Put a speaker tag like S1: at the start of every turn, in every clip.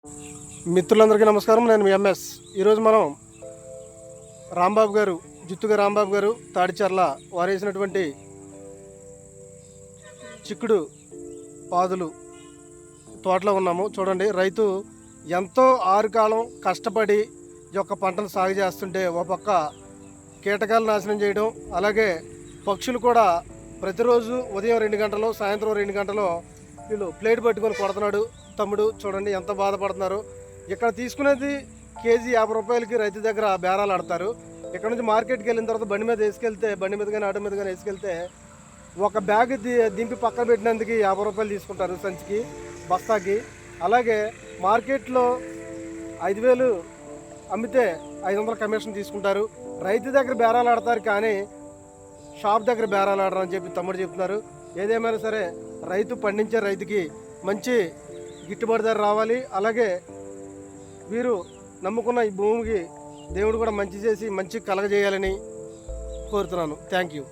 S1: మిత్రులందరికీ నమస్కారం. నేను మీ ఎంఎస్. ఈరోజు మనం రాంబాబు గారు, జుత్తుగా రాంబాబు గారు తాడిచర్ల వారు వేసినటువంటి చిక్కుడు పాదులు తోటలో ఉన్నాము. చూడండి, రైతు ఎంతో ఆరుకాలం కష్టపడి ఈ యొక్క పంటను సాగు చేస్తుంటే ఒక పక్క కీటకాలు నాశనం చేయడం, అలాగే పక్షులు కూడా ప్రతిరోజు ఉదయం 2 గంటలు సాయంత్రం 2 గంటలు వీళ్ళు ప్లేట్ పట్టుకొని కొడుతున్నాడు. తమ్ముడు చూడండి ఎంత బాధపడుతున్నారు. ఇక్కడ తీసుకునేది కేజీ 50 రూపాయలకి రైతు దగ్గర బేరాలు ఆడతారు. ఇక్కడ నుంచి మార్కెట్కి వెళ్ళిన తర్వాత బండి మీద వేసుకెళ్తే, బండి మీద కానీ ఆటో మీద కానీ వేసుకెళ్తే ఒక బ్యాగ్ దింపి పక్కన పెట్టినందుకు 50 రూపాయలు తీసుకుంటారు సంచికి, బస్తాకి. అలాగే మార్కెట్లో 5,000 అమ్మితే 500 కమిషన్ తీసుకుంటారు. రైతు దగ్గర బేరాలు ఆడతారు కానీ షాప్ దగ్గర బేరాలు ఆడరు అని చెప్పి తమ్ముడు చెప్తున్నారు. ఏదేమైనా సరే రైతు పండించే రైతుకి మంచి గిట్టుబాటు ధర రావాలి. అలాగే వీరు నమ్ముకున్న ఈ భూమికి దేవుడు కూడా మంచి చేసి మంచి కలగజేయాలని కోరుతున్నాను. Thank you.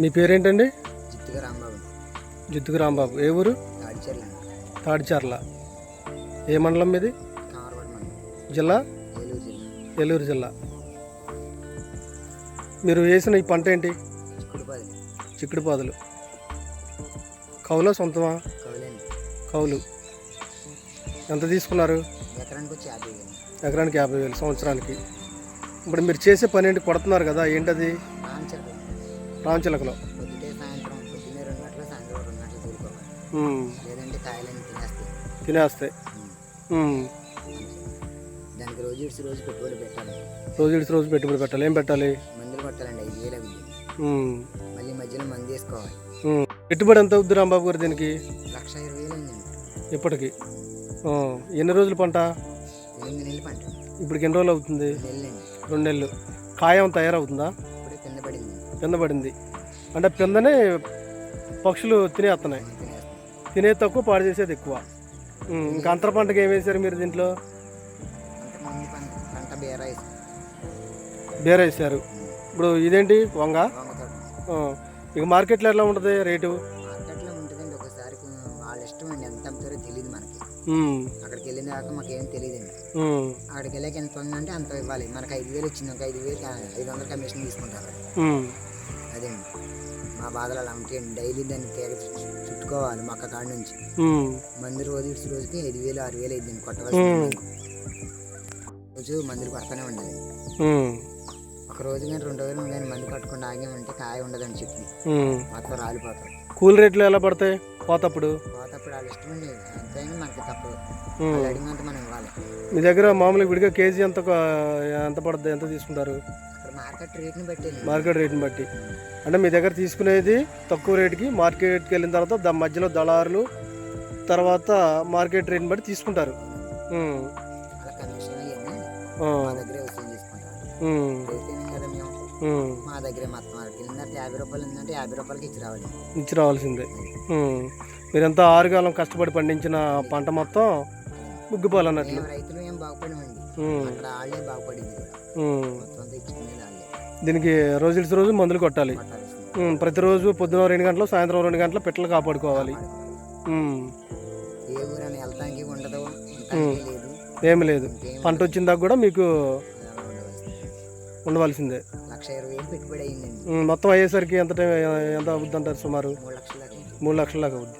S1: మీ పేరేంటండి?
S2: జుత్తుగా రాంబాబు.
S1: జుత్తుగా రాంబాబు. ఏ ఊరు? తాడిచర్ల. ఏ మండలం మీది? జిల్లా? ఏలూరు జిల్లా. మీరు వేసిన ఈ పంట ఏంటి? చిక్కుడు పాదులు. కౌలు సొంతమా? కౌలు. ఎంత తీసుకున్నారు? ఎకరానికి 50,000 సంవత్సరానికి. ఇప్పుడు మీరు చేసే పని ఏంటి? కొడుతున్నారు కదా, ఏంటది? రామచిలకలో తినేస్తాయి.
S2: దానికి రోజు పెట్టుబడి పెట్టాలి.
S1: రోజు పెట్టుబడి పెట్టాలి. ఏం పెట్టాలి?
S2: మందులు కొట్టాలండి. 5,000 మళ్ళీ మధ్యలో మందు వేసుకోవాలి.
S1: పెట్టుబడి ఎంత అవుద్ది రాంబాబు గారు దీనికి?
S2: 1,20,000 అయిందండి
S1: ఇప్పటికి. ఎన్ని రోజులు పంట?
S2: 8 నెలలు పంట.
S1: ఇప్పటికి ఎన్ని రోజులు అవుతుంది? 2 నెలలు. కాయం తయారవుతుందా? కింద పడింది అంటే కిందనే పక్షులు తినేస్తున్నాయి. తినే తక్కువ, పాడు చేసేది ఎక్కువ. ఇంకా అంతర పంటకి ఏం వేసారు మీరు దీంట్లో? బీర వేసారు. ఇప్పుడు ఇదేంటి? వంగ. ఇక మార్కెట్లో ఎలా ఉంటుంది రేటు?
S2: మార్కెట్లో ఉంటుందండి. ఒకసారి వాళ్ళ ఇష్టం అండి, ఎంత అమ్ముతారో తెలియదు మనకి. అక్కడికి వెళ్ళిన దాకా మాకేం తెలియదండి.
S1: ఉమ్,
S2: అక్కడికి వెళ్ళాక ఎంత ఉందంటే అంత ఇవ్వాలి. మనకు 5,000 వచ్చింది, ఒక 5,000 కమిషన్ తీసుకుంటారు.
S1: ఉమ్,
S2: అదండి మా బాధలు అలా ఉంటాయండి. డైలీ దాన్ని తీగ చుట్టుకోవాలి మొక్క కాడ నుంచి.
S1: ఉమ్,
S2: మందు రోజు ఇచ్చి రోజుకి 5,000 6,000 అయిందండి కొట్టవలసింది. రోజు మందులు కొడతానే ఉండాలి.
S1: ఉమ్,
S2: ఒక రోజు కానీ 2 రోజులు కానీ మందు కట్టకుండా ఆగామంటే కాయ ఉండదండి చెట్టు,
S1: ఉమ్.
S2: మొత్తం రాలిపోతాం.
S1: కూలి రేట్లు ఎలా పడతాయి పోతప్పుడు?
S2: పోతప్పుడు వాళ్ళు ఇష్టమండి, ఎంతైనా మనకి తప్పదు.
S1: ఉమ్.
S2: వాళ్ళు అడిగినంత మనం ఇవ్వాలి.
S1: మీ దగ్గర మామూలుగా విడిగా కేజీ ఎంత ఎంత పడుతుంది, ఎంత తీసుకుంటారు?
S2: అక్కడ మార్కెట్ రేట్ని బట్టి
S1: మార్కెట్ రేట్ని బట్టి అంటే మీ దగ్గర తీసుకునేది తక్కువ రేటుకి మార్కెట్కి వెళ్ళిన తర్వాత మధ్యలో దళారులు తర్వాత మార్కెట్ రేట్ని బట్టి తీసుకుంటారు. ఉమ్,
S2: అలా కమిషన్ అయ్యింది
S1: ఆ,
S2: మా దగ్గరే వసూలు చేసుకుంటారు.
S1: ఉమ్,
S2: రేట్ కదా మేము
S1: ఉమ్.
S2: మా దగ్గరే మొత్తం అక్కడికి వెళ్ళిందంటే 50 రూపాయలు ఉందంటే 50 రూపాయలకి ఇచ్చి రావాలి.
S1: ఇచ్చి రావాల్సిందే. ఉమ్. మీరెంత ఆరుగాలం కష్టపడి పండించిన పంట మొత్తం ముగ్గిపోవాలన్నట్లు.
S2: మేము రైతులు ఏం బాగుపడమండి,
S1: ఉమ్,
S2: అక్కడ వాళ్ళే బాగుపడింది కూడా.
S1: ఉమ్.
S2: మొత్తం తెచ్చుకునేది వాళ్ళే
S1: దీనికి రోజు రోజు మందులు కొట్టాలి.
S2: కొట్టాల్సింది.
S1: ప్రతిరోజు పొద్దున 2 గంటలు సాయంత్రం 2 గంటలు పిట్టలు కాపాడుకోవాలి. ఉమ్,
S2: ఏ ఊరని వెళ్తానికి ఉండదు, ఉండటానికి లేదు,
S1: ఏమి లేదు.
S2: ఇంకేం
S1: పంట వచ్చిన దాకా కూడా మీకు
S2: అలా ఉండవలసింది.
S1: ఉండవలసిందే.
S2: 1,20,000 పెట్టుబడి అయిందండి.
S1: మొత్తం అయ్యేసరికి ఎంత టైం ఎంత అవుద్ది అంటారు? సుమారు
S2: 3 లక్షల దాకా.
S1: 3 లక్షల దాకా అవుద్ది.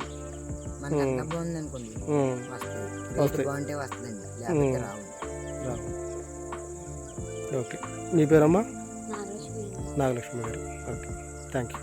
S2: మనకి అంత బాగుంది అనుకోండి వస్తుంది. రేటు
S1: వస్తాయి.
S2: బాగుంటే వస్తుందండి, లేకపోతే రావు.
S1: ఓకే. మీ పేరమ్మా?
S3: నాగలక్ష్మి.
S1: నాగలక్ష్మి గారు. Okay, thank you.